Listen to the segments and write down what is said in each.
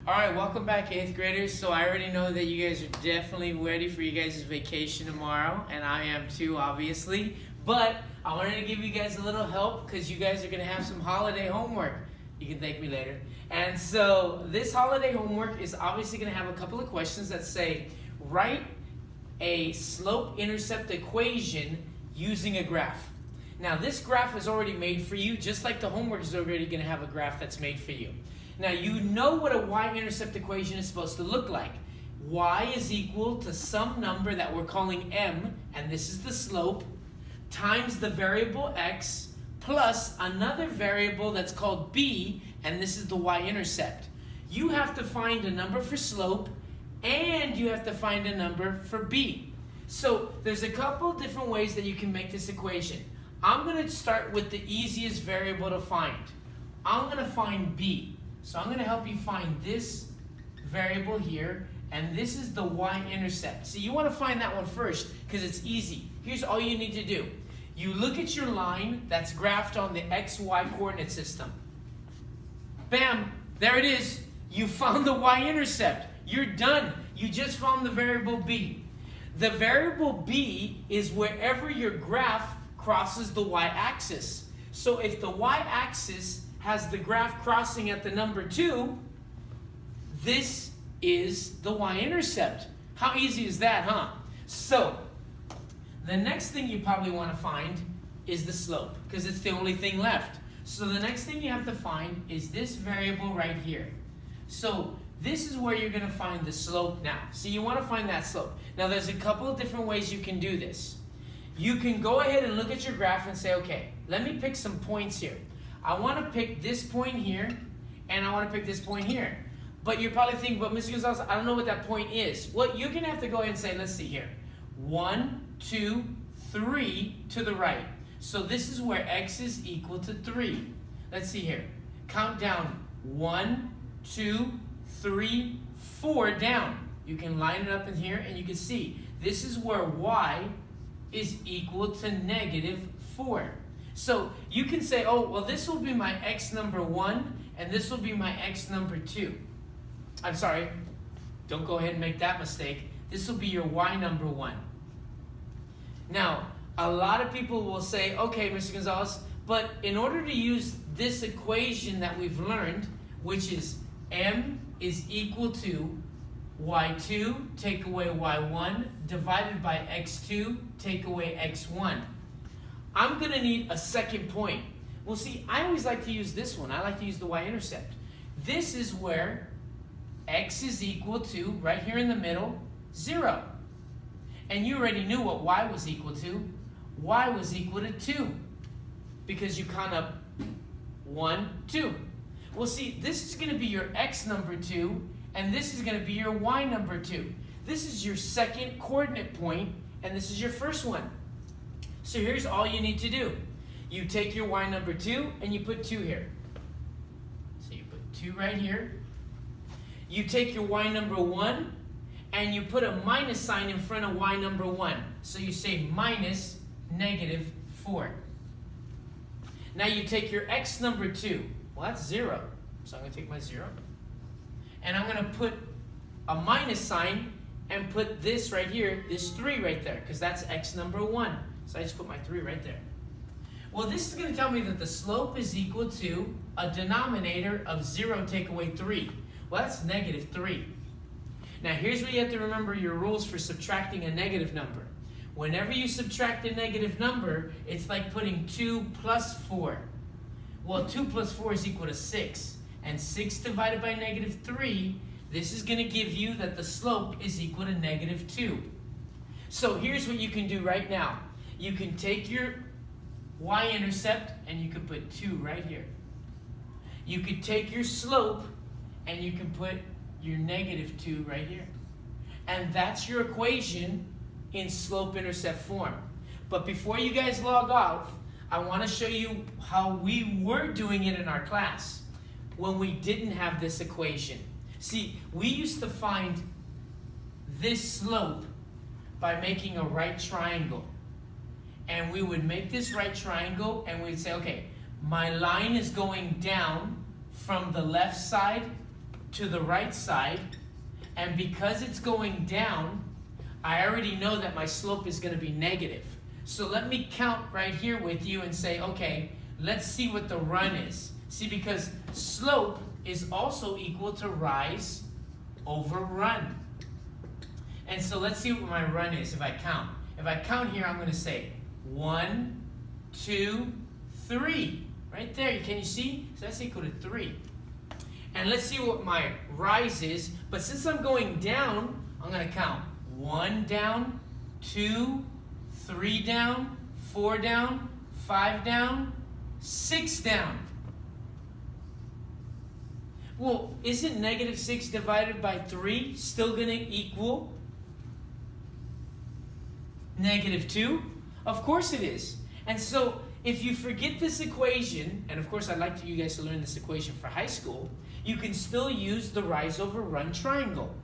All right, welcome back, 8th graders. So I already know that you guys are definitely ready for you guys' vacation tomorrow, and I am too, obviously. But I wanted to give you guys a little help because you guys are going to have some holiday homework. You can thank me later. And so this holiday homework is obviously going to have a couple of questions that say, write a slope-intercept equation using a graph. Now, this graph is already made for you, just like the homework is already going to have a graph that's made for you. Now, you know what a y-intercept equation is supposed to look like. Y is equal to some number that we're calling m, and this is the slope, times the variable x, plus another variable that's called b, and this is the y-intercept. You have to find a number for slope, and you have to find a number for b. So there's a couple different ways that you can make this equation. I'm going to start with the easiest variable to find. I'm going to find b. So I'm going to help you find this variable here, and this is the y-intercept. So you want to find that one first because it's easy. Here's all you need to do. You look at your line that's graphed on the xy coordinate system. Bam! There it is. You found the y-intercept. You're done. You just found the variable b. The variable b is wherever your graph crosses the y-axis. So if the y-axis has the graph crossing at the number 2, this is the y-intercept. How easy is that, huh? So, the next thing you probably want to find is the slope, because it's the only thing left. So the next thing you have to find is this variable right here. So this is where you're going to find the slope now. So you want to find that slope. Now there's a couple of different ways you can do this. You can go ahead and look at your graph and say, okay, let me pick some points here. I want to pick this point here, and I want to pick this point here. But you're probably thinking, but Mr. Gonzalez, I don't know what that point is. Well, you're going to have to go ahead and say, let's see here. 1, 2, 3 to the right. So this is where x is equal to 3. Let's see here. Count down 1, 2, 3, 4 down. You can line it up in here, and you can see this is where y is equal to -4. So you can say, oh, well, this will be my x number 1, and this will be my x number 2. I'm sorry, don't go ahead and make that mistake. This will be your y number 1. Now, a lot of people will say, okay, Mr. Gonzalez, but in order to use this equation that we've learned, which is m is equal to y2 take away y1 divided by x2 take away x1. I'm going to need a second point. Well, see, I always like to use this one. I like to use the y-intercept. This is where x is equal to, right here in the middle, 0. And you already knew what y was equal to. Y was equal to 2 because you count up 1, 2. Well, see, this is going to be your x number 2, and this is going to be your y number 2. This is your second coordinate point, and this is your first one. So here's all you need to do. You take your y number 2 and you put 2 here. So you put 2 right here. You take your y number 1 and you put a minus sign in front of y number 1. So you say minus -4. Now you take your x number 2. Well, that's 0. So I'm going to take my 0. And I'm going to put a minus sign and put this right here, this 3 right there, because that's x number 1. So I just put my 3 right there. Well, this is going to tell me that the slope is equal to a denominator of 0 take away 3. Well, that's -3. Now, here's where you have to remember your rules for subtracting a negative number. Whenever you subtract a negative number, it's like putting 2 plus 4. Well, 2 plus 4 is equal to 6. And 6 divided by -3, this is going to give you that the slope is equal to -2. So here's what you can do right now. You can take your y-intercept and you can put 2 right here. You could take your slope and you can put your -2 right here. And that's your equation in slope-intercept form. But before you guys log off, I want to show you how we were doing it in our class when we didn't have this equation. See, we used to find this slope by making a right triangle. And we would make this right triangle and we'd say, okay, my line is going down from the left side to the right side, and because it's going down, I already know that my slope is going to be negative. So let me count right here with you and say, okay, let's see what the run is. See, because slope is also equal to rise over run. And so let's see what my run is if I count. If I count here, I'm going to say 1, 2, 3. Right there, can you see? So that's equal to 3. And let's see what my rise is. But since I'm going down, I'm going to count 1 down, 2, 3 down, 4 down, 5 down, 6 down. Well, isn't negative 6 divided by 3 still going to equal negative 2? Of course it is. And so if you forget this equation, and of course I'd like you guys to learn this equation for high school, you can still use the rise over run triangle.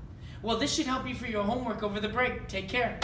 Well, this should help you for your homework over the break. Take care.